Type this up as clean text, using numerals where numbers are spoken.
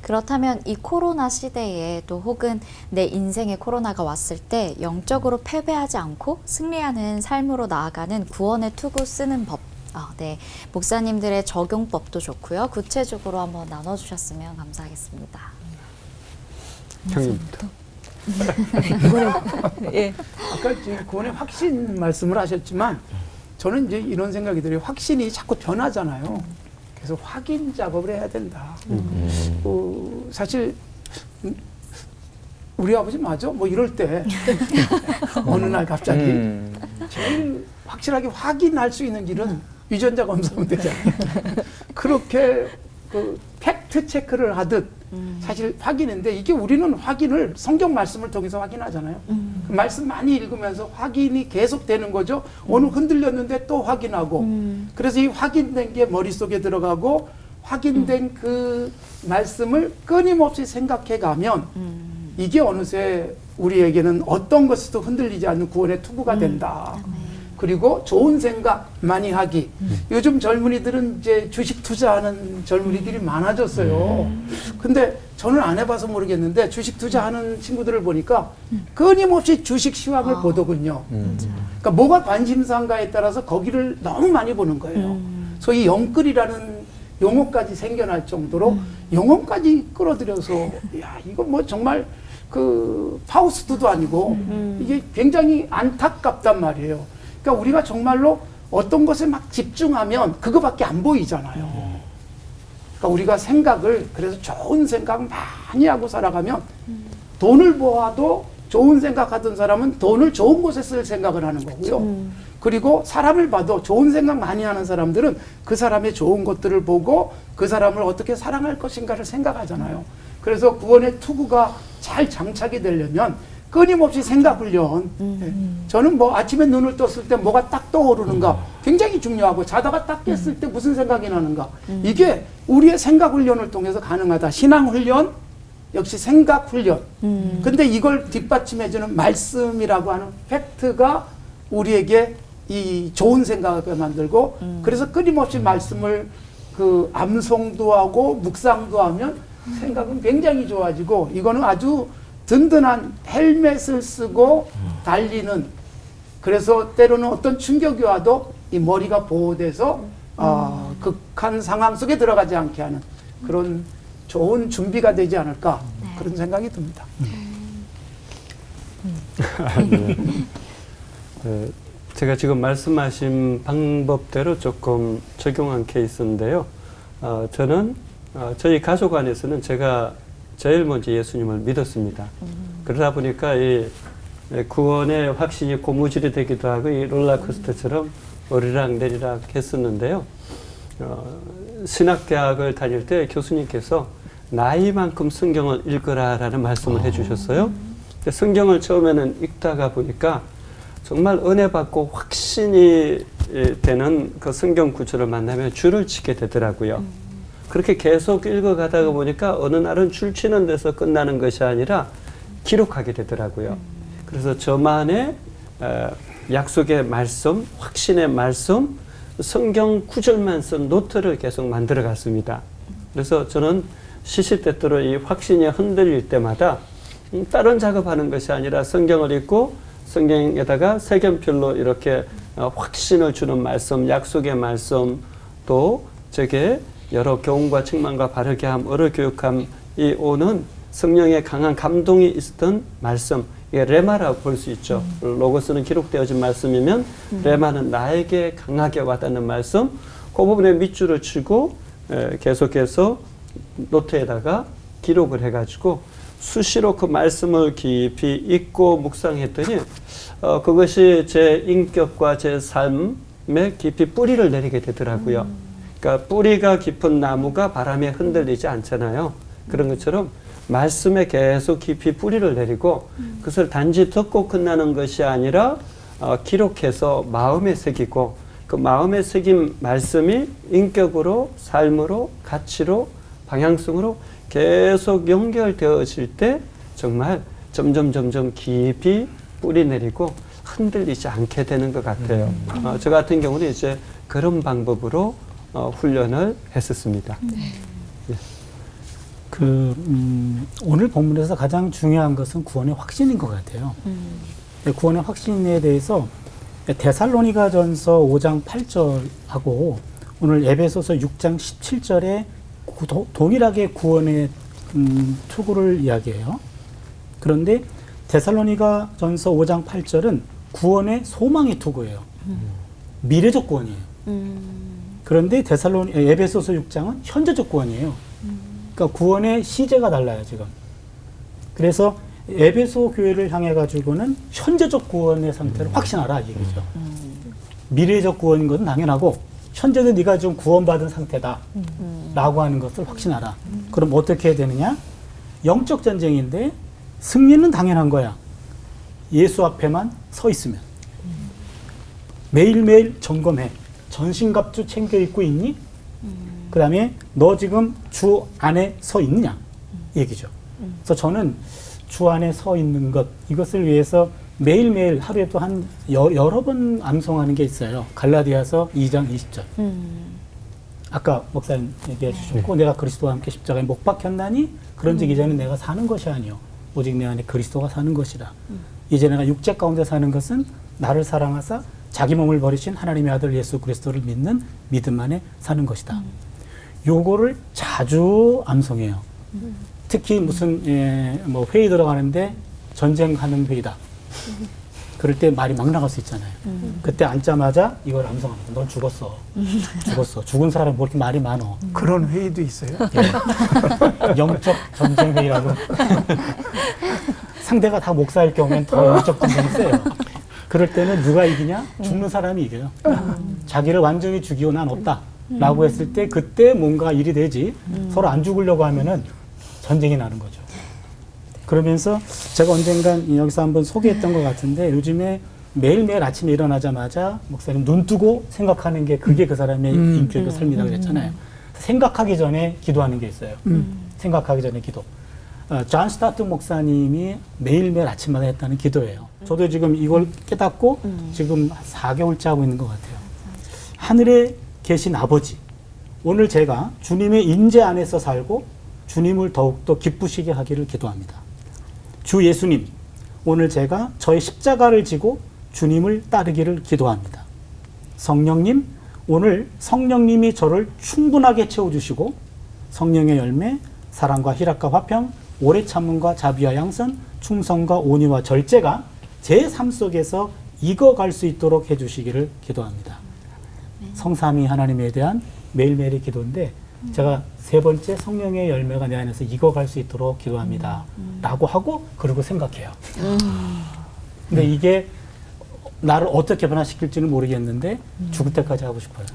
그렇다면 이 코로나 시대에 또 혹은 내 인생에 코로나가 왔을 때 영적으로 패배하지 않고 승리하는 삶으로 나아가는 구원의 투구 쓰는 법. 네, 목사님들의 적용법도 좋고요. 구체적으로 한번 나눠주셨으면 감사하겠습니다. 형님부터. 예. 아까 구원의 확신 말씀을 하셨지만 저는 이제 이런 생각이 들어요. 확신이 자꾸 변하잖아요. 그래서 확인 작업을 해야 된다. 사실 우리 아버지 맞아? 뭐 이럴 때 어느 날 갑자기 제일 확실하게 확인할 수 있는 길은 유전자 검사하면 되잖아요. 그렇게 그 팩트 체크를 하듯 사실 확인인데 이게 우리는 확인을 성경 말씀을 통해서 확인하잖아요. 그 말씀 많이 읽으면서 확인이 계속되는 거죠. 오늘 흔들렸는데 또 확인하고 그래서 이 확인된 게 머릿속에 들어가고 확인된 그 말씀을 끊임없이 생각해 가면 이게 어느새 우리에게는 어떤 것에도 흔들리지 않는 구원의 투구가 된다. 그리고 좋은 생각 많이 하기. 요즘 젊은이들은 이제 주식 투자하는 젊은이들이 많아졌어요. 근데 저는 안 해봐서 모르겠는데 주식 투자하는 친구들을 보니까 끊임없이 주식 시황을 보더군요. 그러니까 뭐가 관심사인가에 따라서 거기를 너무 많이 보는 거예요. 소위 영끌이라는 용어까지 생겨날 정도로 영혼까지 끌어들여서 야 이거 뭐 정말 그 파우스트도 아니고 이게 굉장히 안타깝단 말이에요. 그러니까 우리가 정말로 어떤 것에 막 집중하면 그거밖에 안 보이잖아요. 그러니까 우리가 생각을 그래서 좋은 생각 많이 하고 살아가면 돈을 모아도 좋은 생각하던 사람은 돈을 좋은 곳에 쓸 생각을 하는 거고요. 그리고 사람을 봐도 좋은 생각 많이 하는 사람들은 그 사람의 좋은 것들을 보고 그 사람을 어떻게 사랑할 것인가를 생각하잖아요. 그래서 구원의 투구가 잘 장착이 되려면 끊임없이 생각 훈련. 저는 뭐 아침에 눈을 떴을 때 뭐가 딱 떠오르는가 굉장히 중요하고 자다가 딱 깼을 때 무슨 생각이 나는가. 이게 우리의 생각 훈련을 통해서 가능하다. 신앙 훈련, 역시 생각 훈련. 근데 이걸 뒷받침해주는 말씀이라고 하는 팩트가 우리에게 이 좋은 생각을 만들고 그래서 끊임없이 말씀을 그 암송도 하고 묵상도 하면 생각은 굉장히 좋아지고 이거는 아주 든든한 헬멧을 쓰고 달리는 그래서 때로는 어떤 충격이 와도 이 머리가 보호돼서 극한 상황 속에 들어가지 않게 하는 그런 좋은 준비가 되지 않을까 그런 생각이 듭니다. 제가 지금 말씀하신 방법대로 조금 적용한 케이스인데요. 저는 저희 가족 안에서는 제가 제일 먼저 예수님을 믿었습니다. 그러다 보니까 이 구원의 확신이 고무줄이 되기도 하고 이 롤러코스터처럼 오르락 내리락 했었는데요. 신학대학을 다닐 때 교수님께서 나이만큼 성경을 읽으라라는 말씀을 해주셨어요. 근데 성경을 처음에는 읽다가 보니까 정말 은혜 받고 확신이 되는 그 성경 구절을 만나면 줄을 치게 되더라고요. 그렇게 계속 읽어가다가 보니까 어느 날은 줄 치는 데서 끝나는 것이 아니라 기록하게 되더라고요. 그래서 저만의 약속의 말씀, 확신의 말씀, 성경 구절만 쓴 노트를 계속 만들어 갔습니다. 그래서 저는 시시때때로 이 확신이 흔들릴 때마다 다른 작업하는 것이 아니라 성경을 읽고 성경에다가 색연필로 이렇게 확신을 주는 말씀, 약속의 말씀, 또 제게 여러 교훈과 책망과 바르게 함, 어려 교육함, 이 오는 성령의 강한 감동이 있었던 말씀, 이게 레마라고 볼 수 있죠. 로고스는 기록되어진 말씀이면 레마는 나에게 강하게 와닿는 말씀, 그 부분에 밑줄을 치고 계속해서 노트에다가 기록을 해가지고 수시로 그 말씀을 깊이 읽고 묵상했더니 그것이 제 인격과 제 삶에 깊이 뿌리를 내리게 되더라고요. 그러니까 뿌리가 깊은 나무가 바람에 흔들리지 않잖아요. 그런 것처럼 말씀에 계속 깊이 뿌리를 내리고 그것을 단지 듣고 끝나는 것이 아니라 기록해서 마음에 새기고 그 마음에 새긴 말씀이 인격으로, 삶으로, 가치로, 방향성으로 계속 연결되어질 때 정말 점점 깊이 뿌리 내리고 흔들리지 않게 되는 것 같아요. 저 같은 경우는 이제 그런 방법으로 훈련을 했었습니다. 예. 오늘 본문에서 가장 중요한 것은 구원의 확신인 것 같아요. 구원의 확신에 대해서 데살로니가전서 5장 8절하고 오늘 에베소서 6장 17절에 동일하게 구원의 투구를 이야기해요. 그런데 데살로니가전서 5장 8절은 구원의 소망의 투구예요. 미래적 구원이에요. 그런데 에베소서 6장은 현재적 구원이에요. 그러니까 구원의 시제가 달라요, 지금. 그래서 에베소 교회를 향해 가지고는 현재적 구원의 상태를 확신하라 이 얘기죠. 미래적 구원인 것은 당연하고 현재도 네가 좀 구원받은 상태다 라고 하는 것을 확신하라. 그럼 어떻게 해야 되느냐? 영적 전쟁인데 승리는 당연한 거야. 예수 앞에만 서 있으면. 매일매일 점검해. 전신갑주 챙겨 입고 있니? 그 다음에 너 지금 주 안에 서 있느냐? 얘기죠. 그래서 저는 주 안에 서 있는 것, 이것을 위해서 매일매일 하루에 또 한 여러 번 암송하는 게 있어요. 갈라디아서 2장 20절. 아까 목사님 얘기해 주셨고, 내가 그리스도와 함께 십자가에 못 박혔나니? 그런즉 이제는 내가 사는 것이 아니요 오직 내 안에 그리스도가 사는 것이라. 이제 내가 육체 가운데 사는 것은 나를 사랑하사 자기 몸을 버리신 하나님의 아들 예수 그리스도를 믿는 믿음 안에 사는 것이다. 요거를 자주 암송해요. 특히 무슨 뭐 회의 들어가는데 전쟁하는 회의다. 그럴 때 말이 막 나갈 수 있잖아요. 그때 앉자마자 이걸 암송합니다. 넌 죽었어. 죽었어. 죽은 사람이 뭐 이렇게 말이 많어. 그런 회의도 있어요. 예. 영적 전쟁 회의라고. 상대가 다 목사일 경우엔 더 영적 전쟁이 세요. 그럴 때는 누가 이기냐? 죽는 사람이 이겨요. 자기를 완전히 죽이고 난 없다. 라고 했을 때 그때 뭔가 일이 되지. 서로 안 죽으려고 하면은 전쟁이 나는 거죠. 그러면서 제가 언젠간 여기서 한번 소개했던 것 같은데 요즘에 매일매일 아침에 일어나자마자 목사님 눈 뜨고 생각하는 게 그게 그 사람의 인격의 삶이라고 그랬잖아요. 생각하기 전에 기도하는 게 있어요. 생각하기 전에 기도. 존 스타트 목사님이 매일매일 아침마다 했다는 기도예요. 저도 지금 이걸 깨닫고 지금 4개월째 하고 있는 것 같아요. 하늘에 계신 아버지, 오늘 제가 주님의 임재 안에서 살고 주님을 더욱더 기쁘시게 하기를 기도합니다. 주 예수님, 오늘 제가 저의 십자가를 지고 주님을 따르기를 기도합니다. 성령님, 오늘 성령님이 저를 충분하게 채워주시고 성령의 열매, 사랑과 희락과 화평, 오래 참음과 자비와 양선, 충성과 온유와 절제가 제 삶 속에서 익어갈 수 있도록 해주시기를 기도합니다. 성삼위 하나님에 대한 매일매일의 기도인데 제가 세 번째 성령의 열매가 내 안에서 익어갈 수 있도록 기도합니다. 라고 하고 그러고 생각해요. 근데 이게 나를 어떻게 변화시킬지는 모르겠는데 죽을 때까지 하고 싶어요.